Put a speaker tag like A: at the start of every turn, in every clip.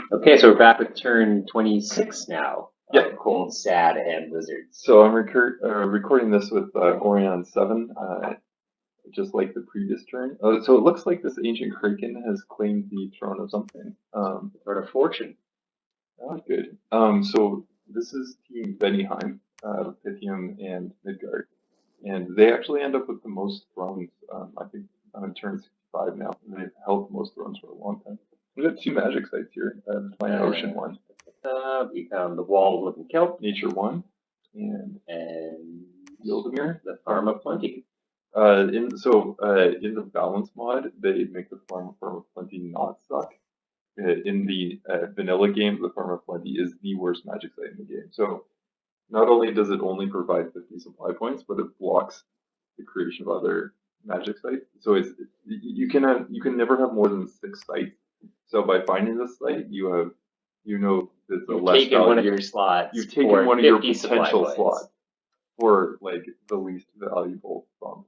A: Okay, so we're back with turn 26 now.
B: Yeah.
A: Cold, sad, and lizards.
B: So I'm recording this with Aureon7, just like the previous turn. So it looks like this ancient kraken has claimed the throne of something.
A: Throne of fortune.
B: Oh, good. So this is Team Bennyheim, Pythium and Midguard, and they actually end up with the most thrones. I think on turn 65 now, and they've held most thrones for a long time. We've got two magic sites here. My Ocean one.
A: Become the Wall of Living Kelp.
B: Nature one. And Yildamir.
A: The Farm of Plenty.
B: In the balance mod, they make the Farm of Plenty not suck. In the vanilla game, the Farm of Plenty is the worst magic site in the game. So not only does it only provide 50 supply points, but it blocks the creation of other magic sites. So you can never have more than 6 sites. So by finding this site, it's a less
A: taken one of your slots.
B: You've taken one of your potential slots for like the least valuable bump.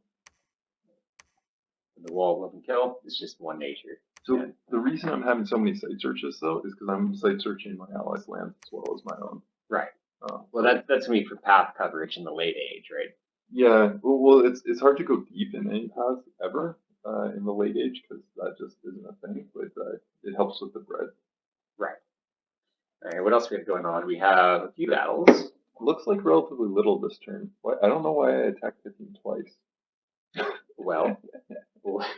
A: The Wall of Living Kelp is just one nature.
B: So the reason I'm having so many site searches though is because I'm site searching my allies' lands as well as my own.
A: Right. Well, that's me for path coverage in the late age, right?
B: Yeah. Well, it's hard to go deep in any path ever in the late age because that just isn't a thing. But it helps with the bread.
A: Right. All right. What else we have going on? We have a few battles.
B: Looks like relatively little this turn. I don't know why I attacked Pythium twice.
A: Well,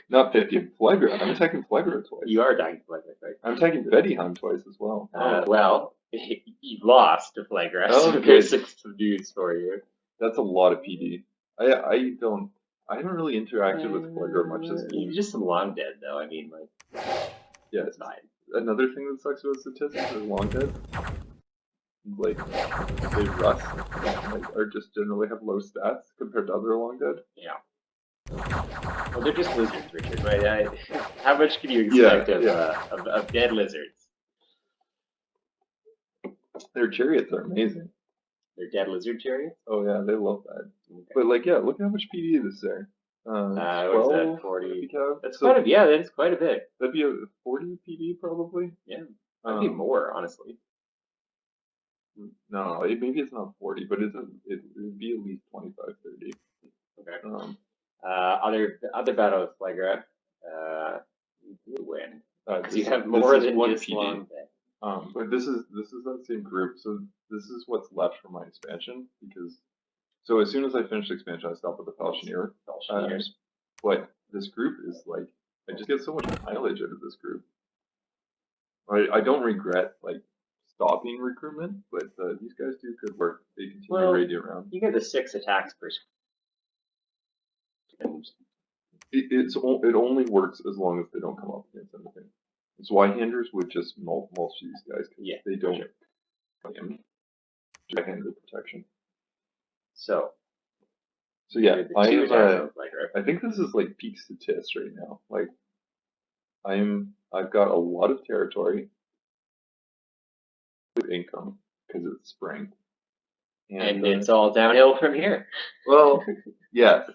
B: not Pythium, Flegra. I'm attacking Flegra twice.
A: You are attacking Flegra twice.
B: I'm attacking Bennyheim twice as well.
A: Well, you lost to Flegra, so there's 6 dudes for you.
B: That's a lot of PD. I haven't really interacted with Flegra much this game.
A: You're just some long dead though. I mean, like,
B: yeah, it's fine. Another thing that sucks about statistics is long dead. Like they rust, or just generally have low stats compared to other long dead.
A: Yeah. Well, they're just lizards, Richard, right? How much can you expect of dead lizards?
B: Their chariots are amazing.
A: They're dead lizard chariots?
B: Oh yeah, they love that. Okay. But like, yeah, look at how much PD is there.
A: 12, what's that, 40? That's
B: that
A: is quite a bit.
B: That'd be a 40 PD probably.
A: Yeah, that'd be more, honestly.
B: No, maybe it's not 40, but it would be at least 25, 30.
A: Okay. Other battle with Flegra, you win. You have more than one just PD. Long thing.
B: But this is that same group, so this is what's left for my expansion because so as soon as I finish the expansion, I stop with the Falchineer. But this group is like I just get so much mileage out of this group. I don't regret like stopping recruitment, but these guys do good work. They continue raiding around.
A: You get the 6 attacks per.
B: It only works as long as they don't come up against anything. So Y-handers would just mulch these guys because they don't Y-hander protection.
A: So
B: yeah, I think this is like peak statistics right now. Like I've got a lot of territory, good income because it's spring,
A: and it's all downhill from here.
B: Well, yes,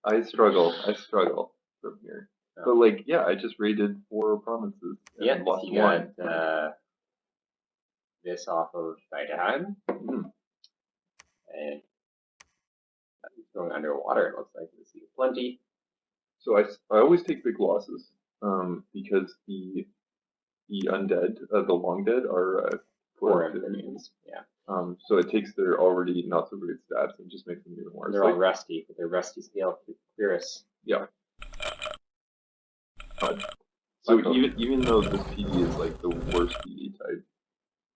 B: I struggle from here. But like, yeah, I just raided 4 provinces.
A: Yeah, lost you got this off of Nightheim. And it's going underwater, it looks like. This is plenty.
B: So I always take big losses because the undead, the long dead, are 4 amphibians.
A: Yeah.
B: So it takes their already not so great stats and just makes them even worse.
A: They're all rusty, but they're rusty scale Clearus.
B: Yeah. So even though this PD is like the worst PD type,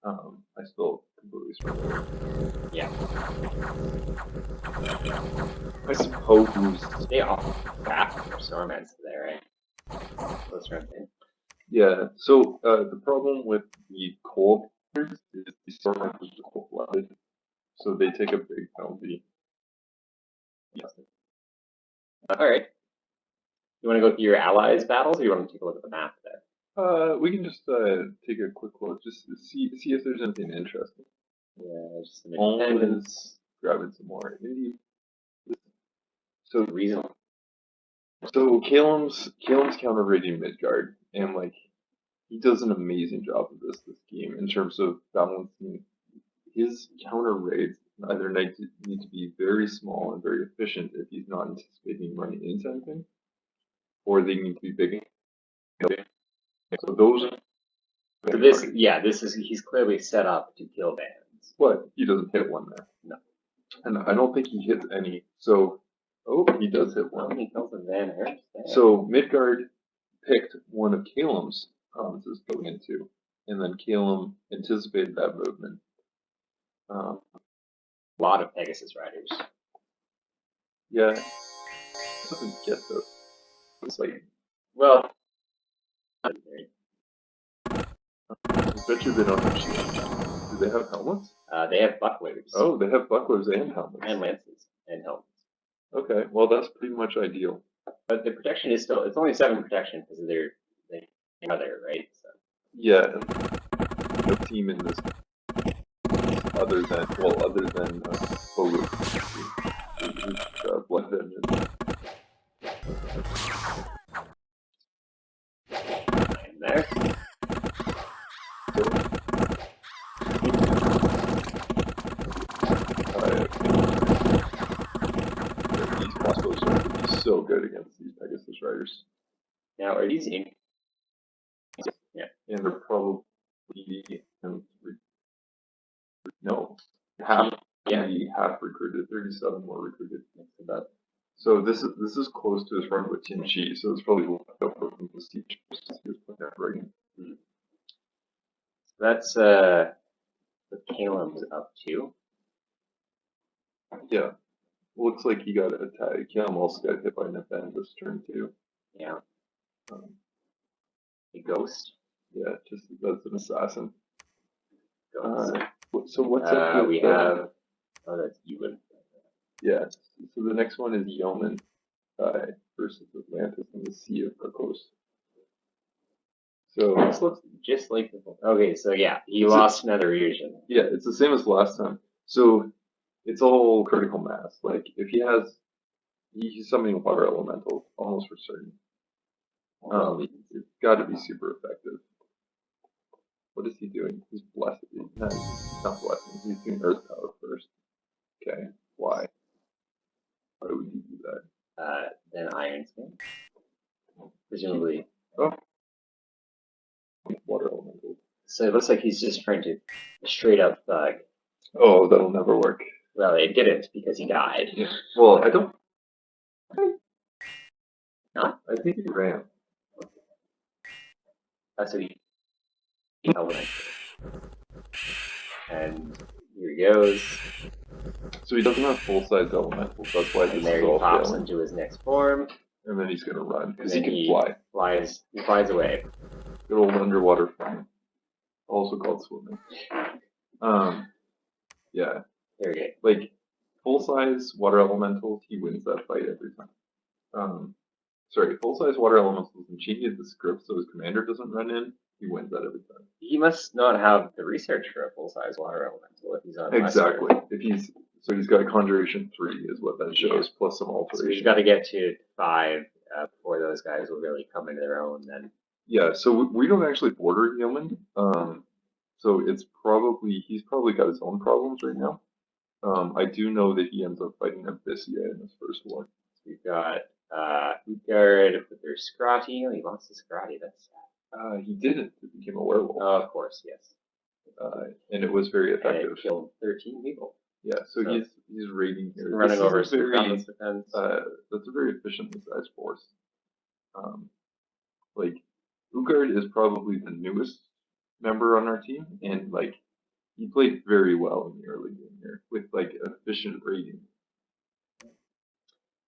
B: I still completely struggle.
A: Yeah.
B: I suppose
A: they all back for Storments there, right? Close run thing.
B: Yeah. So the problem with the cold is the Storments is cold blooded, so they take a big penalty.
A: Yes. All right. You want to go through your allies' battles, or you want to take a look at the map there?
B: We can just take a quick look, just see if there's anything interesting.
A: Yeah, just some independence.
B: Grabbing some more indie. So
A: reasonable.
B: So Caelum's counter raiding Midguard, and like he does an amazing job of this game in terms of balancing his counter raids. Either need to be very small and very efficient if he's not anticipating running into anything, or they need to be big. So those.
A: So this, yeah, he's clearly set up to kill bands.
B: But he doesn't hit one there.
A: No.
B: And I don't think he hits any. So, he does hit one.
A: How many kills of Van Herst?
B: So Midguard picked one of Caelum's promises going into, and then Caelum anticipated that movement.
A: A lot of Pegasus riders.
B: Yeah, doesn't get this. It's like,
A: well,
B: I bet you they don't have shields. Do they have helmets?
A: They have bucklers.
B: Oh, they have bucklers and helmets.
A: And lances and helmets.
B: Okay, well that's pretty much ideal.
A: But the protection is still, it's only 7 protection because they are there, right? So.
B: Yeah, no team in this other than Bogus, Blood Vengeance.
A: And there.
B: These crossbows are going to be so good against these Pegasus riders.
A: Now, are these in?
B: Yeah, and they're probably no half. Yeah, half recruited. 37 more recruited. That. So this is close to his run with Tin Chi, so it's probably left over from the teachers he was putting out right.
A: That's what Caelum's up to.
B: Yeah. Looks like he got attacked. Caelum also got hit by an event this turn too.
A: Yeah. A ghost?
B: Yeah, just that's an assassin.
A: Ghost.
B: So what's up with,
A: we have oh, that's Ewan.
B: Yeah. So the next one is Yeoman versus Atlantis in the Sea of Kakos. So
A: this looks just like the okay, so yeah, he lost another region.
B: Yeah, it's the same as last time. So it's all critical mass. Like if he's summoning water elemental almost for certain. It's got to be super effective. What is he doing? He's blessing. No, he's not blessing. He's doing earth power first. Okay, why? Why would you do that?
A: Then Iron Skin. Presumably.
B: Oh. Water elemental.
A: So it looks like he's just trying to straight up thug.
B: Oh, that'll never work.
A: Well, it didn't because he died.
B: Yeah. Well, I don't.
A: Not?
B: I think he ran.
A: That's what he elemental. And here he goes.
B: So he doesn't have full-size elementals. That's why
A: and there he pops into his next form.
B: And then he's gonna run because he can fly.
A: He flies away.
B: Good old underwater flying, also called swimming. Yeah.
A: There you go.
B: Like full-size water elementals, he wins that fight every time. Sorry, full-size water elementals and changes the script so his commander doesn't run in. He wins that every time.
A: He must not have the research for a full-size water elemental if he's on.
B: Exactly. He's got a conjuration 3 is what that shows, plus some alteration.
A: So he's got to get to 5 before those guys will really come into their own. Then.
B: Yeah. So we don't actually border Yeoman. So he's probably got his own problems right now. I do know that he ends up fighting Abyssia in his first war.
A: So we've got Midguard with their Scrotty. He lost his Scrotty. That's sad.
B: He didn't. He became a werewolf.
A: Oh, of course, yes.
B: And it was very effective.
A: And it killed 13 people.
B: Yeah, so he's raiding here.
A: Running over
B: defense.
A: That's
B: a very efficiently sized force. Like Midguard is probably the newest member on our team, and like he played very well in the early game here with like efficient raiding.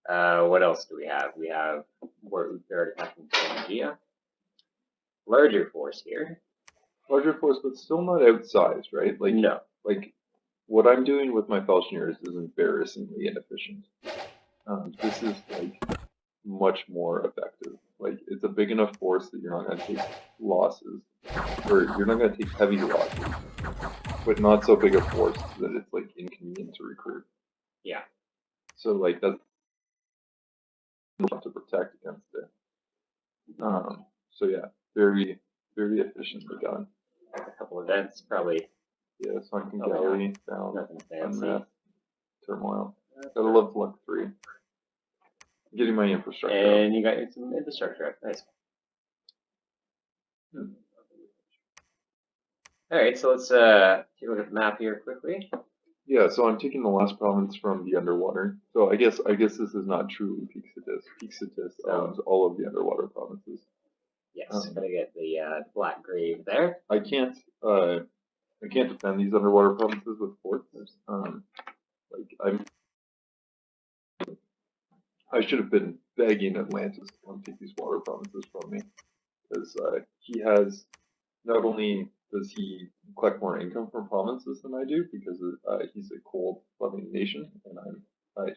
A: What else do we have? We have more Midguard attacking Pangea. Larger force here.
B: Larger force, but still not outsized, right? Like
A: no.
B: Like what I'm doing with my Falchineers is embarrassingly inefficient. This is like much more effective. Like it's a big enough force that you're not going to take losses, or you're not going to take heavy losses, but not so big a force that it's like inconvenient to recruit.
A: Yeah.
B: So like that's to protect against it. So yeah, very very efficiently done.
A: A couple events, probably.
B: Yeah, Sunken Galley, down,
A: Nothing fancy.
B: Unrest, Turmoil. Gotta love luck 3. Getting my infrastructure.
A: And you got some infrastructure. Nice. All right, so let's take a look at the map here quickly.
B: Yeah, so I'm taking the last province from the underwater. So I guess this is not truly Peaksatis. Peaksatis owns all of the underwater provinces.
A: Yes, gotta get the Black Grave there.
B: I can't defend these underwater provinces with forts. I should have been begging Atlantis to come take these water provinces from me, because he has, not only does he collect more income from provinces than I do, because he's a cold-loving nation and I'm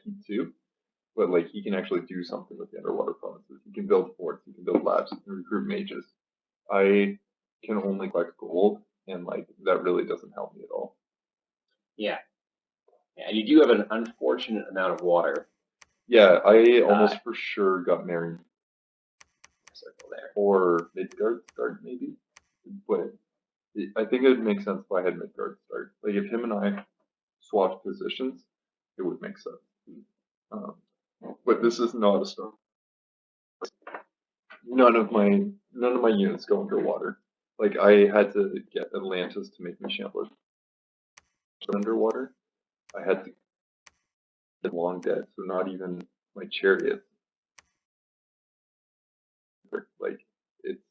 B: heat too, but like he can actually do something with the underwater provinces. He can build forts, he can build labs, he can recruit mages. I can only collect gold, and like that really doesn't help me at all.
A: Yeah, and you do have an unfortunate amount of water.
B: Yeah, I almost for sure got married.
A: Circle there.
B: Or Midguard start maybe, but I think it would make sense if I had Midguard start. Like if him and I swapped positions, it would make sense. But this is not a start. None of my units go underwater. Like I had to get Atlantis to make me Shambler underwater. I had to get long dead, so not even my chariot. Like it's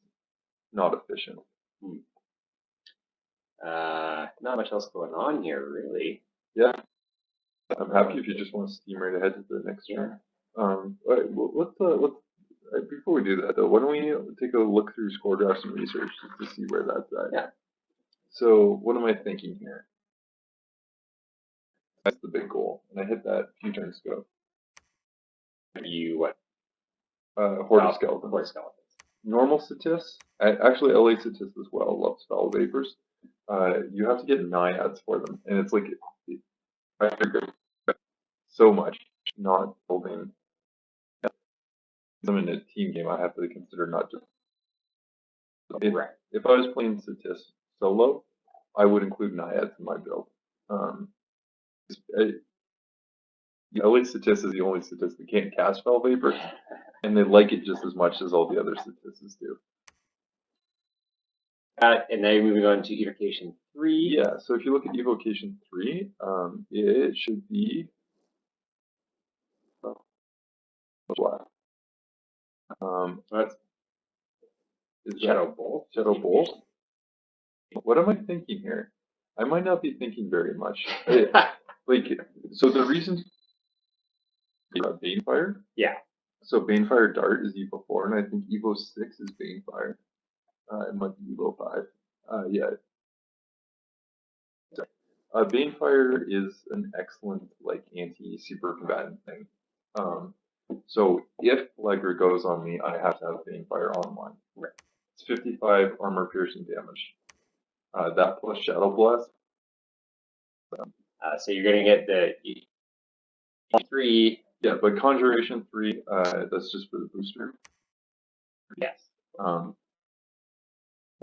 B: not efficient.
A: Not much else going on here, really.
B: Yeah, I'm happy if you just want to steam right ahead to the next turn. All right, well, before we do that though, why don't we take a look through score drafts and research just to see where that's at?
A: Yeah.
B: So what am I thinking here? That's the big goal, and I hit that a few turns ago.
A: You what?
B: Horde of Skeletons.
A: Horde of Skeletons. Normal
B: Statis, actually LA Statis as well, loves foul vapors. You have to get naiads for them, and it's like I figured so much not building them in a team game. I have to consider not just if I was playing Statis solo, I would include naiads in my build. LA Statis is the only Statis that can't cast foul vapor, and they like it just as much as all the other Statises do.
A: And now you're moving on to Evocation 3.
B: Yeah, so if you look at Evocation 3, it should be black.
A: That's Shadow Bolt.
B: Shadow Bolt. What am I thinking here? I might not be thinking very much. So the reason Banefire?
A: Yeah.
B: So Banefire Dart is Evo 4, and I think Evo 6 is Banefire. It might be Evo 5. Yeah. Banefire is an excellent anti-super combatant thing. So if Legra goes on me, I have to have Banefire online.
A: Right.
B: It's 55 armor piercing damage. That plus Shadow Blast.
A: So you're gonna get the 3.
B: Yeah, but Conjuration 3, that's just for the booster.
A: Yes.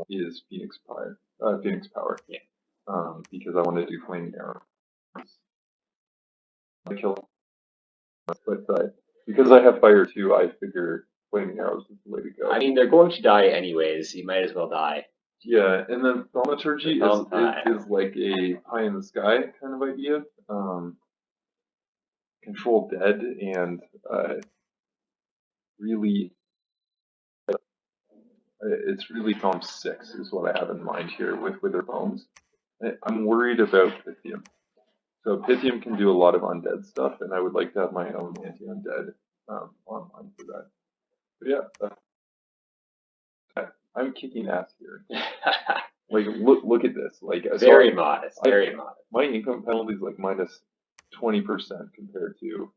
B: Is Phoenix Power.
A: Yeah.
B: Because I want to do Flaming Arrow. I kill. But because I have Fire 2, I figure Flaming Arrows is the way to go.
A: I mean, they're going to die anyways. You might as well die.
B: Yeah, and then Thaumaturgy is like a pie in the sky kind of idea. Control dead and really, it's really Thom 6 is what I have in mind here with Wither Bones. I'm worried about Pythium. So Pythium can do a lot of undead stuff, and I would like to have my own anti-undead online for that. But yeah, I'm kicking ass here. Like look at this. Like
A: very modest.
B: My income penalty is like minus 20% compared to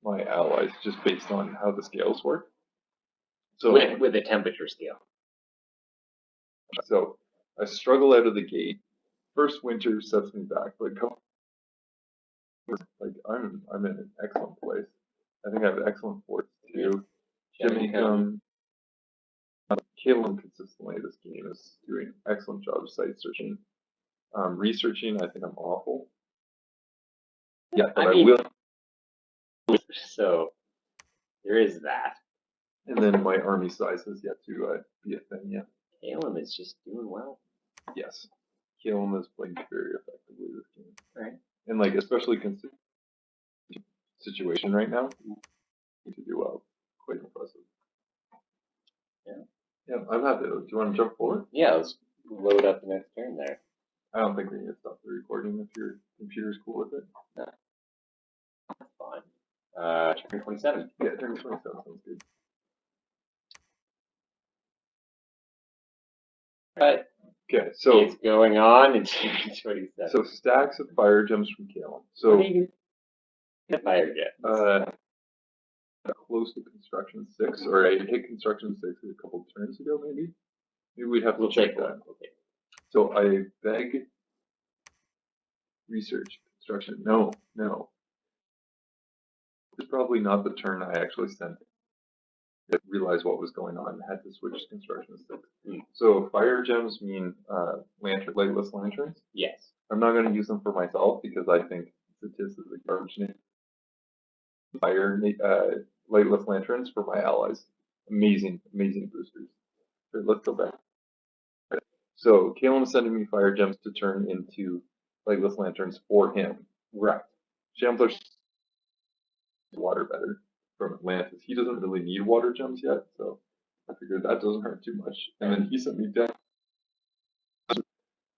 B: my allies, just based on how the scales work. So
A: with the temperature scale.
B: So I struggle out of the gate. First winter sets me back, but I'm in an excellent place. I think I have excellent forts too. Gem income, Caelum consistently this game is doing an excellent job of site searching. Researching, I think I'm awful. Yeah, but I will.
A: So there is that.
B: And then my army size has yet to be a thing yet.
A: Caelum is just doing well.
B: Yes, Caelum is playing very effectively this game.
A: Right.
B: And like especially considering the situation right now, to do well. Quite impressive.
A: Yeah.
B: Yeah, I'm happy. Do you want to jump forward?
A: Yeah, let's load up the next turn there.
B: I don't think we need to stop the recording if your computer's cool with it.
A: No. That's fine. Turn 27.
B: Yeah, turn 27 sounds good.
A: Right.
B: Okay, so
A: it's going on in turn 27.
B: So stacks of fire gems from Caelum. So
A: what do you get fire gems?
B: Close to construction 6, or I hit construction 6 a couple of turns ago, maybe. Maybe we'd have to check that.
A: Okay.
B: So I beg research construction. No. It's probably not the turn I actually sent. I realized what was going on. I had to switch to construction 6. So fire gems mean lightless lanterns.
A: Yes.
B: I'm not going to use them for myself because I think statistics are garbage. Fire lightless lanterns for my allies. Amazing boosters. Okay, let's go back. So Caelum is sending me fire gems to turn into lightless lanterns for him.
A: Right.
B: Shambler's water better from Atlantis. He doesn't really need water gems yet, so I figured that doesn't hurt too much. And then he sent me down.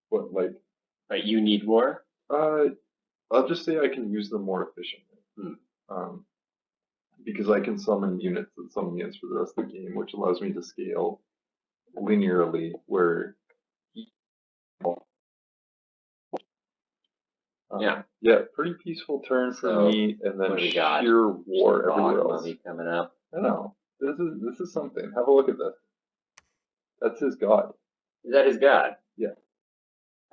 B: What, like?
A: But you need more?
B: I'll just say I can use them more efficiently. Because I can summon units and summon units for the rest of the game, which allows me to scale linearly, where yeah, pretty peaceful turn for me, and then sheer war everywhere else.
A: Coming up.
B: I know. This is something. Have a look at this. That's his god.
A: Is that his god?
B: Yeah.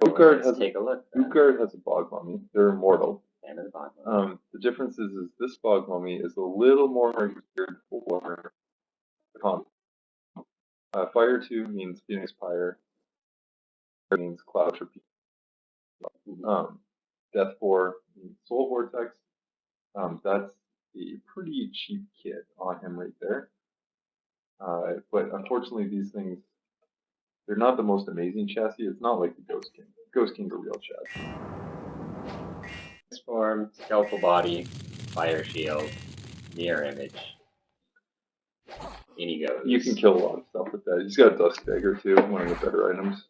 A: Let's take a look.
B: Midguard has a bog mummy. They're immortal.
A: And the bog mummy.
B: The difference is this bog mummy is a little more geared for combat. Fire 2 means Phoenix Pyre. Means Cloud Trapeze. Death 4 means Soul Vortex. That's a pretty cheap kit on him right there. But unfortunately, these things, they're not the most amazing chassis. It's not like the Ghost King. Ghost King's a real chassis.
A: Transform, skeletal body, fire shield, mirror image. In he goes.
B: You can kill a lot of stuff with that. He's got a Dusk Dagger too, one of the better items.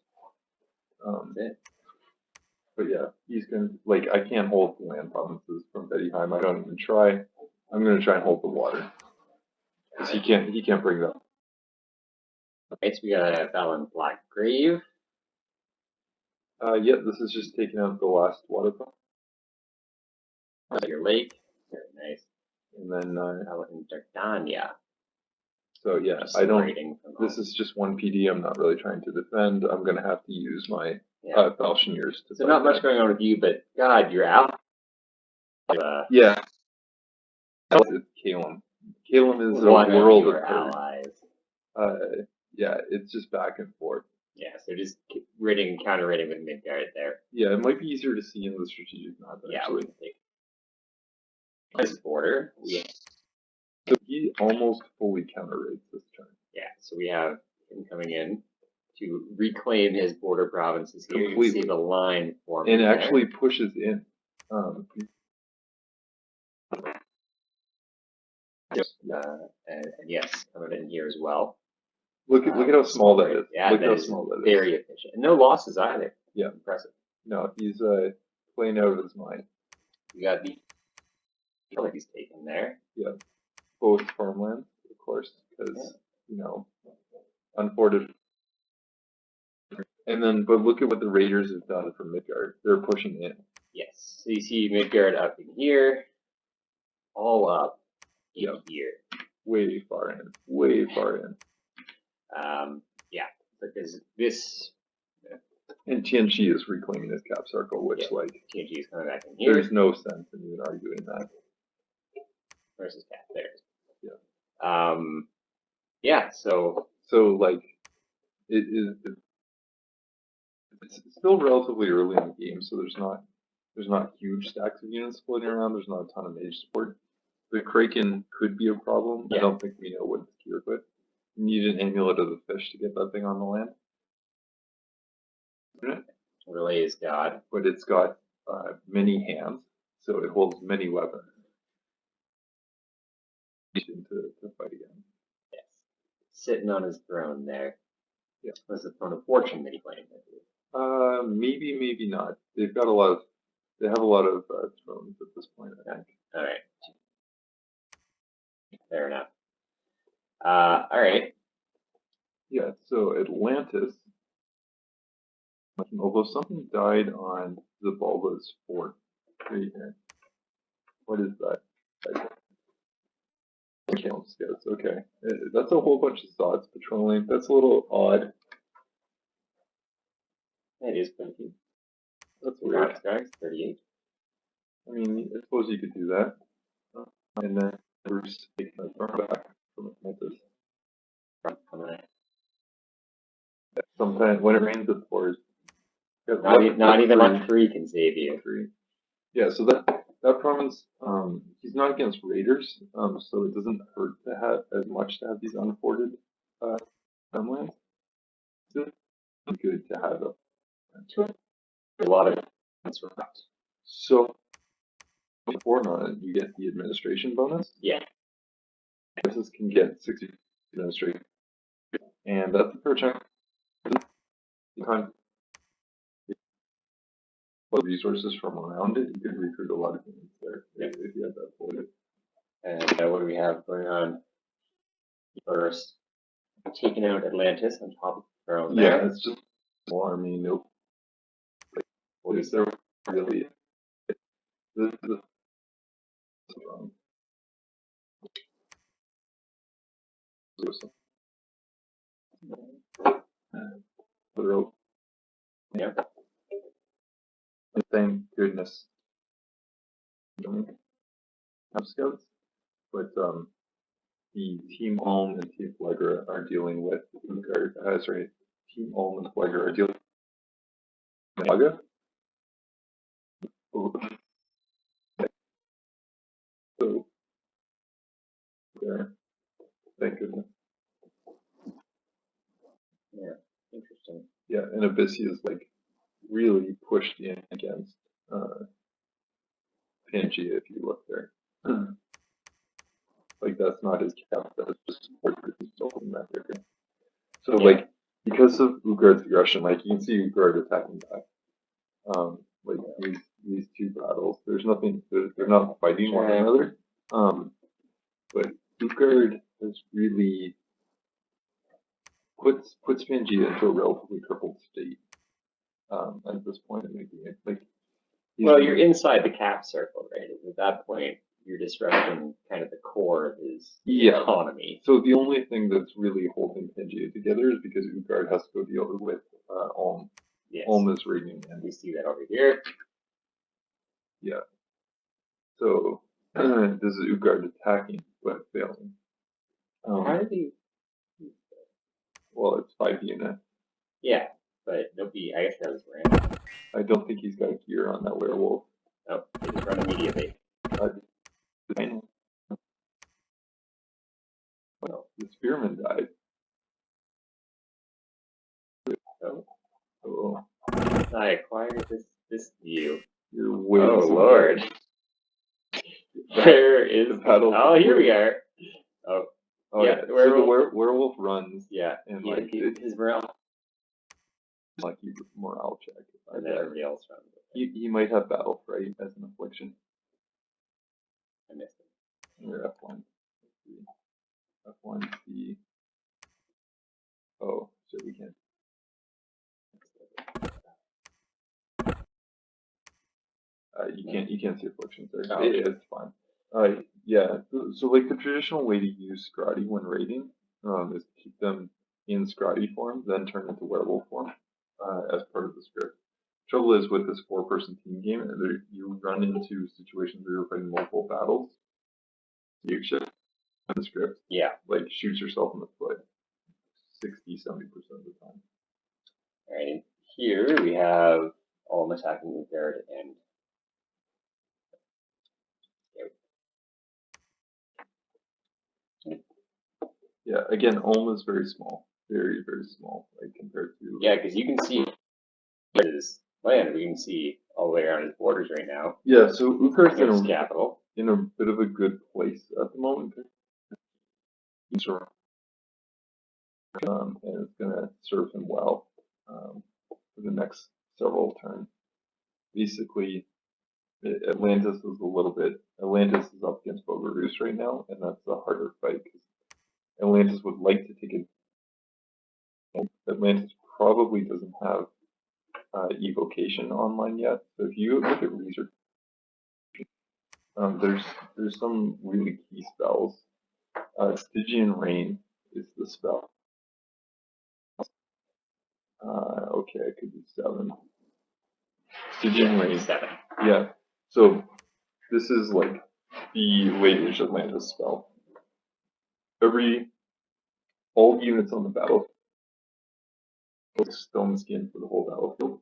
B: But yeah, he's gonna, like, I can't hold the land provinces from Bettyheim. I don't even try. I'm gonna try and hold the water. Because he can't bring that.
A: Okay, so we got a Valen Black Grave.
B: Yeah, this is just taking out the last water pump.
A: Your lake. Very nice.
B: And then
A: Dardania.
B: So yeah,
A: just
B: I don't. This is just one PD. I'm not really trying to defend. I'm gonna have to use my Falchineers to.
A: So not much going on with you, but God, you're out.
B: Yeah. It's Caelum. Caelum is a world of
A: allies.
B: Yeah, it's just back and forth.
A: Yeah, so just raiding and counter raiding with Midguard there.
B: Yeah, it might be easier to see in the strategic map. Actually.
A: This border. Yeah.
B: So he almost fully counter raids this turn.
A: Yeah, so we have him coming in to reclaim his border provinces here.
B: Completely.
A: You can see the line forming.
B: And actually pushes in.
A: And yes, coming in here as well.
B: Look at how small that is.
A: Yeah,
B: look at how small that is.
A: Very efficient. And no losses either.
B: Yeah.
A: Impressive.
B: No, he's playing out of his mind.
A: You got the I feel like he's taken there.
B: Yeah. Both farmlands, of course, because unfortunate. And then, but look at what the Raiders have done for Midguard. They're pushing in.
A: Yes. So you see Midguard up in here, all up in here.
B: Way far in. Way far in.
A: Yeah. Because this.
B: And TNG is reclaiming his cap circle, which,
A: TNG is coming back in here.
B: There's no sense in even arguing that.
A: Where's his cap? There.
B: Yeah.
A: Yeah, so.
B: So, like, it's still relatively early in the game, so there's not huge stacks of units floating around. There's not a ton of mage support. The Kraken could be a problem.
A: Yeah.
B: I don't think we know what it's cured with. You need an amulet of the fish to get that thing on the land.
A: Relay is God.
B: But it's got many hands, so it holds many weapons to fight again.
A: Yes. Sitting on his throne there.
B: Yeah.
A: Was the throne of fortune that he claimed?
B: Maybe, maybe not. They have a lot of thrones at this point, I think.
A: All right. Fair enough. All right.
B: Yeah, so Atlantis, although something died on Zabalba's fort. Right here. What is that? Caelum scouts, okay. That's a whole bunch of thoughts patrolling. That's a little odd.
A: That is funky.
B: That's weird.
A: Guys, 38.
B: I mean, I suppose you could do that. And then Bruce taking the throne back from Atlantis. Sometimes when it rains, it pours.
A: Not even luck 3 can save you.
B: 3. Yeah, so that province, he's not against raiders, so it doesn't hurt to have as much to have these unforded farmlands. It's good to have
A: A lot of disrupt.
B: So before you get the administration bonus.
A: Yeah.
B: This can get 60 administration, and that's a fair chunk. Time resources from around it, you can recruit a lot of units there if you have that floated.
A: And what do we have going on? First, taking out Atlantis on top of the throne.
B: Yeah, it's just more army. Nope. Like, what is there really? This is wrong.
A: Yeah.
B: Thank goodness. Have scouts, but the Team Ulm and Team Flegra are dealing with Midguard. Team Ulm and Flegra are dealing with Naga. So there. Thank goodness.
A: Yeah, interesting.
B: Yeah, and Abyssia is like really pushed in against Pangea if you look there. Like that's not his cap, that's just in that area. So like because of Utgard's aggression, like you can see Utgard attacking back. Like these two battles, there's nothing. They're not fighting one another. But Midguard has really puts Pangea into a relatively crippled state. At this point, making it like.
A: Well, you're inside the cap circle, right? At that point, you're disrupting kind of the core of his economy.
B: So the only thing that's really holding Pangea together is because Utgard has to go deal with Ulm.
A: Yes.
B: Ulm is raiding, and
A: we see that over here.
B: Yeah. So this is Utgard attacking, but failing.
A: How did he?
B: Well, it's 5 units.
A: Yeah, but nobody. I guess that was random.
B: I don't think he's got a gear on that werewolf.
A: Oh, he just run immediately.
B: Well, the spearman died.
A: Oh. I acquired this view.
B: You're way.
A: Oh Lord. Where is
B: the paddle?
A: Oh, here we are. Oh
B: yeah. So the werewolf runs.
A: Yeah.
B: And
A: his morale.
B: Lucky morale check.
A: And then everybody else runs.
B: He might have battle fright as an affliction.
A: I missed it.
B: Or F1. F1 C. Oh, so we can't. You can't see afflictions there.
A: Oh,
B: It's fine. Yeah. So like the traditional way to use Scrotty when raiding is to keep them in Scrotty form, then turn into werewolf form as part of the script. Trouble is with this 4-person team game, you run into situations where you're fighting multiple battles. You shift the script.
A: Yeah.
B: Like shoots yourself in the foot. 60-70% of the time.
A: All right, and here we have Ulm attacking Midguard and
B: yeah, again, Ulm is very small, very small, like compared to
A: yeah, because you can see his land. We can see all the way around his borders right now.
B: yeah. So Utrecht's
A: His capital.
B: in a bit of a good place at the moment. And it's gonna serve him well for the next several turns. Basically, Atlantis is a little bit. Atlantis is up against Bogarus right now, and that's a harder fight because Atlantis would like to take it. Atlantis probably doesn't have evocation online yet. So if you look at research, there's some really key spells. Stygian Rain is the spell. Okay, I could do 7. Stygian Rain.
A: 7.
B: Yeah. So this is like the late-ish Atlantis spell. All units on the battlefield stone skin for the whole battlefield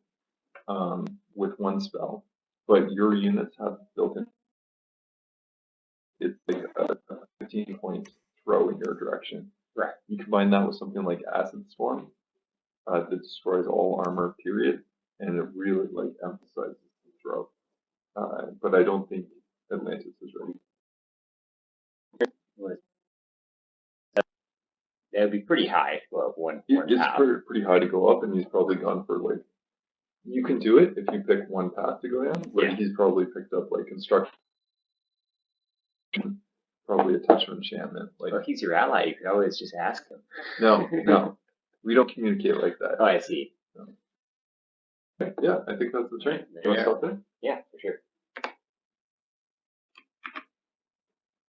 B: with one spell, but your units have built in. It's like a 15-point throw in your direction.
A: Right.
B: You combine that with something like Acid Storm that destroys all armor, period, and it really like emphasizes the throw. But I don't think Atlantis is ready.
A: That would be pretty high. Well,
B: it's pretty high to go up, and he's probably gone for like. You can do it if you pick one path to go down, but he's probably picked up like construction, probably a touch of enchantment. Like,
A: well, if he's your ally, you could always just ask him.
B: No, we don't communicate like that.
A: Oh, I see.
B: Yeah, I think that's the train. You want to stop there?